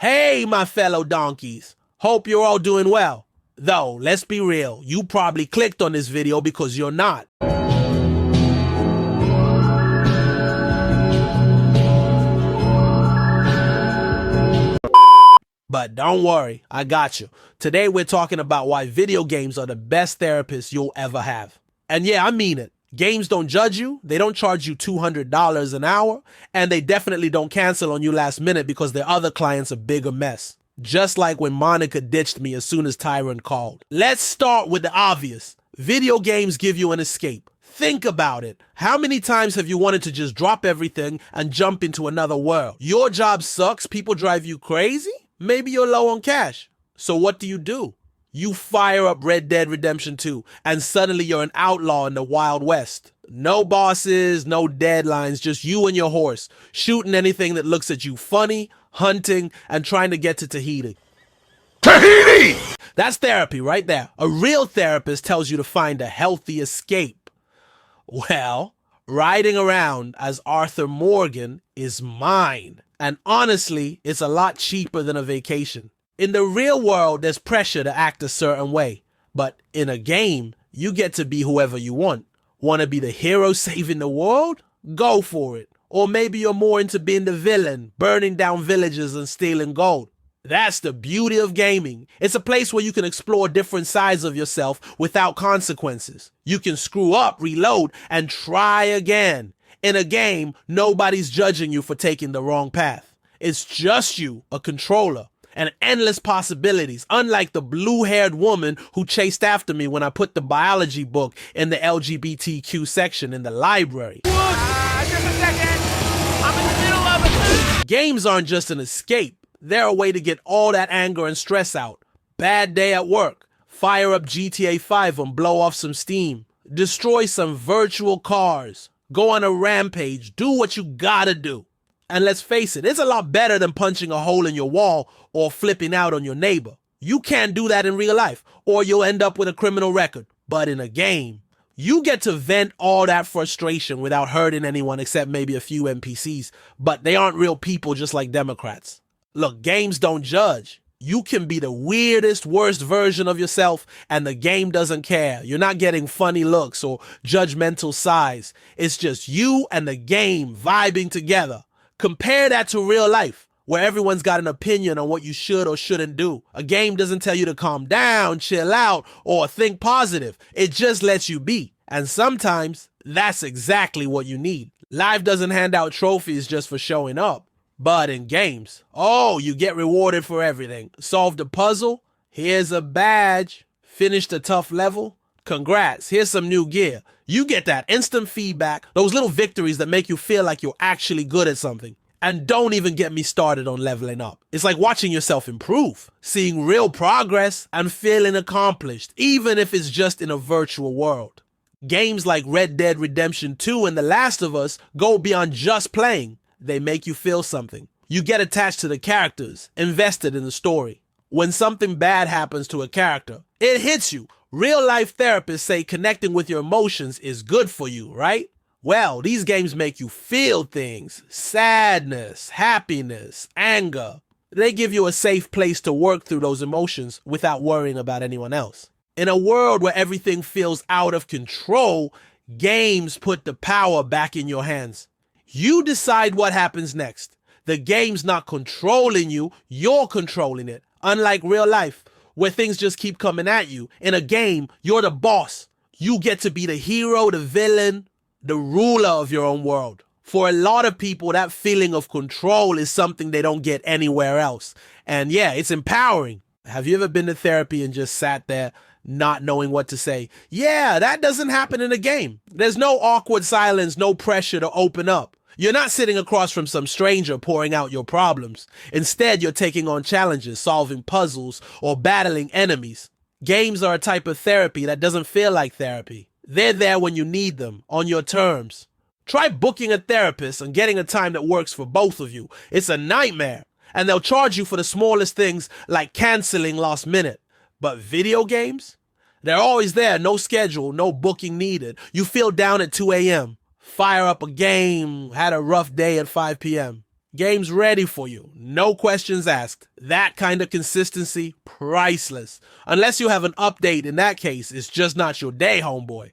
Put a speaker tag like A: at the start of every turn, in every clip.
A: Hey, my fellow donkeys. Hope you're all doing well. Though, let's be real, you probably clicked on this video because you're not. But don't worry, I got you. Today we're talking about why video games are the best therapists you'll ever have. And yeah, I mean it. Games don't judge you, they don't charge you $200 an hour, and they definitely don't cancel on you last minute because their other clients are bigger mess. Just like when Monica ditched me as soon as Tyron called. Let's start with the obvious. Video games give you an escape. Think about it. How many times have you wanted to just drop everything and jump into another world? Your job sucks, people drive you crazy? Maybe you're low on cash. So what do? You fire up Red Dead Redemption 2 and suddenly you're an outlaw in the Wild West. No bosses, no deadlines, just you and your horse, shooting anything that looks at you funny, hunting, and trying to get to Tahiti. Tahiti! That's therapy right there. A real therapist tells you to find a healthy escape. Well, riding around as Arthur Morgan is mine. And honestly, it's a lot cheaper than a vacation. In the real world, there's pressure to act a certain way. But in a game, you get to be whoever you want. Want to be the hero saving the world? Go for it. Or maybe you're more into being the villain, burning down villages and stealing gold. That's the beauty of gaming. It's a place where you can explore different sides of yourself without consequences. You can screw up, reload, and try again. In a game, nobody's judging you for taking the wrong path. It's just you, a controller, and endless possibilities, unlike the blue-haired woman who chased after me when I put the biology book in the LGBTQ section in the library.
B: Just a second. I'm in the middle of it.
A: Games aren't just an escape. They're a way to get all that anger and stress out. Bad day at work. Fire up GTA 5 and blow off some steam. Destroy some virtual cars. Go on a rampage, do what you gotta do. And let's face it, it's a lot better than punching a hole in your wall or flipping out on your neighbor. You can't do that in real life, or you'll end up with a criminal record. But in a game, you get to vent all that frustration without hurting anyone except maybe a few NPCs, but they aren't real people just like Democrats. Look, games don't judge. You can be the weirdest, worst version of yourself and the game doesn't care. You're not getting funny looks or judgmental sighs. It's just you and the game vibing together. Compare that to real life, where everyone's got an opinion on what you should or shouldn't do. A game doesn't tell you to calm down, chill out, or think positive. It just lets you be. And sometimes that's exactly what you need. Life doesn't hand out trophies just for showing up. But in games, oh, you get rewarded for everything. Solved a puzzle? Here's a badge. Finished a tough level? Congrats, here's some new gear. You get that instant feedback, those little victories that make you feel like you're actually good at something. And don't even get me started on leveling up. It's like watching yourself improve, seeing real progress and feeling accomplished, even if it's just in a virtual world. Games like Red Dead Redemption 2 and The Last of Us go beyond just playing. They make you feel something. You get attached to the characters, invested in the story. When something bad happens to a character, it hits you. Real life therapists say connecting with your emotions is good for you, right? Well, these games make you feel things. Sadness, happiness, anger. They give you a safe place to work through those emotions without worrying about anyone else. In a world where everything feels out of control, games put the power back in your hands. You decide what happens next. The game's not controlling you, you're controlling it. Unlike real life, where things just keep coming at you. In a game, you're the boss. You get to be the hero, the villain, the ruler of your own world. For a lot of people, that feeling of control is something they don't get anywhere else. And yeah, it's empowering. Have you ever been to therapy and just sat there not knowing what to say? Yeah, that doesn't happen in a game. There's no awkward silence, no pressure to open up. You're not sitting across from some stranger pouring out your problems. Instead, you're taking on challenges, solving puzzles, or battling enemies. Games are a type of therapy that doesn't feel like therapy. They're there when you need them, on your terms. Try booking a therapist and getting a time that works for both of you. It's a nightmare. And they'll charge you for the smallest things like canceling last minute. But video games? They're always there, no schedule, no booking needed. You feel down at 2 a.m. Fire up a game, had a rough day at 5 p.m. Game's ready for you. No questions asked. That kind of consistency, priceless. Unless you have an update, in that case, it's just not your day, homeboy.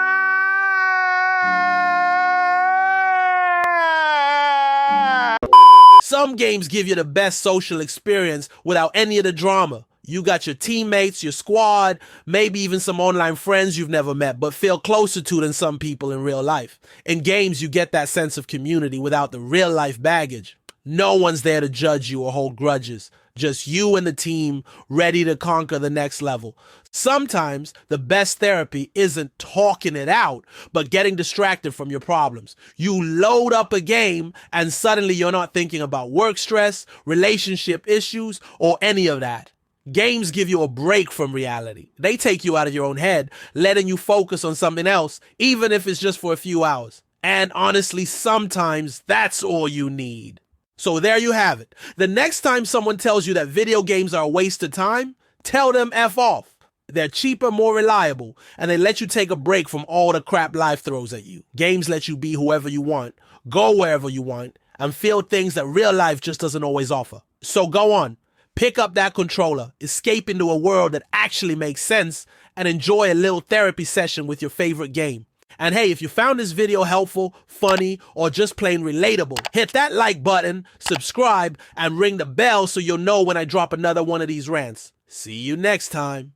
A: Some games give you the best social experience without any of the drama. You got your teammates, your squad, maybe even some online friends you've never met but feel closer to than some people in real life. In games, you get that sense of community without the real life baggage. No one's there to judge you or hold grudges. Just you and the team ready to conquer the next level. Sometimes the best therapy isn't talking it out, but getting distracted from your problems. You load up a game and suddenly you're not thinking about work stress, relationship issues, or any of that. Games give you a break from reality. They take you out of your own head, letting you focus on something else, even if it's just for a few hours. And honestly, sometimes that's all you need. So there you have it. The next time someone tells you that video games are a waste of time, tell them F off. They're cheaper, more reliable, and they let you take a break from all the crap life throws at you. Games let you be whoever you want, go wherever you want, and feel things that real life just doesn't always offer. So go on, pick up that controller, escape into a world that actually makes sense, and enjoy a little therapy session with your favorite game. And hey, if you found this video helpful, funny, or just plain relatable, hit that like button, subscribe, and ring the bell so you'll know when I drop another one of these rants. See you next time.